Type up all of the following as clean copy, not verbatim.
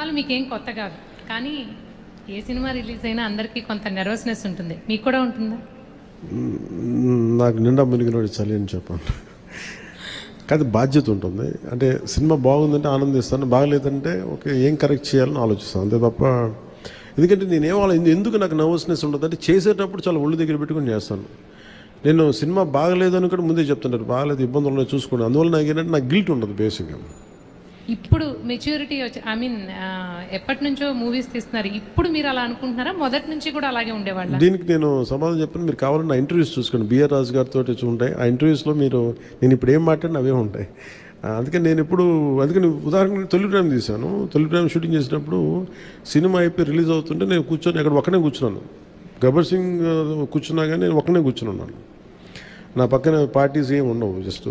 వాళ్ళు మీకేం కొత్త కాదు, కానీ ఏ సినిమా రిలీజ్ అయినా అందరికీ కొంత నెర్వస్నెస్ ఉంటుంది. మీకు కూడా ఉంటుందా? నాకు నిండా మునిగినోడు చలి అని చెప్పండి. కాదు, బాధ్యత ఉంటుంది. అంటే సినిమా బాగుందంటే ఆనందిస్తాను, బాగలేదంటే ఓకే ఏం కరెక్ట్ చేయాలని ఆలోచిస్తాను, అంతే తప్ప. ఎందుకంటే ఎందుకు నాకు నర్వస్నెస్ ఉంటుంది అంటే చేసేటప్పుడు చాలా ఒళ్ళు దగ్గర పెట్టుకుని చేస్తాను. నేను సినిమా బాగలేదని కూడా ముందే చెప్తుంటారు, బాగలేదు ఇబ్బందులు ఉన్నాయి చూసుకోండి. అందువల్ల నాకు ఏంటంటే నాకు గిల్ట్ ఉండదు బేసిక్గా. ఇప్పుడు మెచ్యూరిటీ వచ్చి ఎప్పటి నుంచో మూవీస్ తీస్తున్నారు, ఇప్పుడు మీరు అలా అనుకుంటున్నారా? మొదటి నుంచి కూడా అలాగే ఉండేవాళ్ళ? దీనికి నేను సమాధానం చెప్పాను. మీరు కావాలన్న ఇంటర్వ్యూస్ చూసుకోండి, బిఆర్ రాజు గారితో ఉంటాయి. ఆ ఇంటర్వ్యూస్లో నేను ఇప్పుడు ఏం మాట్లాడినా అవే ఉంటాయి. అందుకని ఉదాహరణకు తొలి ప్రేమ తీశాను. తొలి ప్రేమ షూటింగ్ చేసినప్పుడు సినిమా అయిపోయి రిలీజ్ అవుతుంటే నేను కూర్చొని అక్కడ ఒక్కనే కూర్చున్నాను. గబ్బర్ సింగ్ కూర్చున్నా కానీ నేను ఒక్కనే కూర్చున్నాను. నా పక్కన పార్టీస్ ఏమి ఉండవు. జస్ట్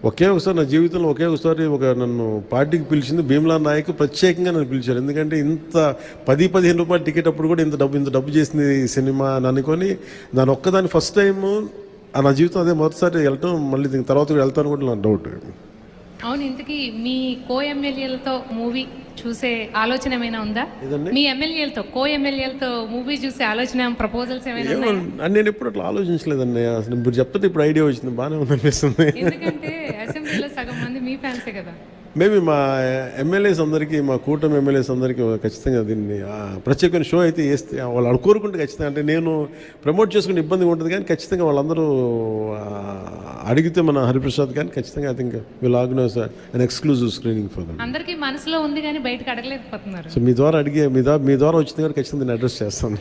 ఒకసారి నా జీవితంలో నన్ను పార్టీకి పిలిచింది భీమ్లా నాయక్. ప్రత్యేకంగా నన్ను పిలిచారు. ఎందుకంటే ఇంత 10-15 రూపాయలు టికెట్ అప్పుడు కూడా ఇంత డబ్బు చేసింది ఈ సినిమా అని అనుకొని దాని ఒక్కదాని ఫస్ట్ టైము నా జీవితం అదే మొదటిసారి వెళ్ళటం. మళ్ళీ దీని తర్వాత కూడా వెళ్తాను కూడా నాకు డౌట్. అవును, ఇంతకీ మీ కో ఎమ్మెల్యేలతో మూవీ చూసే ఆలోచన ఏమైనా ఉందా? మీ ఎమ్మెల్యేలతో మూవీ చూసే ఆలోచన, ప్రపోజల్స్ ఏమైనా ఉన్నాయా? నేను ఎప్పుడు అట్లా ఆలోచించలేదండి. అసలు మీరు చెప్తే ఇప్పుడు ఐడియా వచ్చింది, బాగానే ఉందనిపిస్తుంది. ఎందుకంటే అసెంబ్లీలో సగం మంది మీ ఫ్యాన్సే కదా. మేబీ మా ఎమ్మెల్యేస్ అందరికీ, మా కూటమి ఎమ్మెల్యేస్ అందరికీ ఖచ్చితంగా దీన్ని ప్రత్యేకమైన షో అయితే వేస్తే వాళ్ళు కోరుకుంటే ఖచ్చితంగా, అంటే నేను ప్రమోట్ చేసుకునే ఇబ్బందిగా ఉంటుంది కానీ ఖచ్చితంగా వాళ్ళందరూ అడిగితే మన హరిప్రసాద్ కానీ ఖచ్చితంగా I think will organise an exclusive screening for them. అందరికీ మనసులో ఉంది కానీ బయటకు అడగలేకపోతున్నారు. సో మీ ద్వారా వచ్చింది కానీ ఖచ్చితంగా దీన్ని అడ్రస్ చేస్తాను.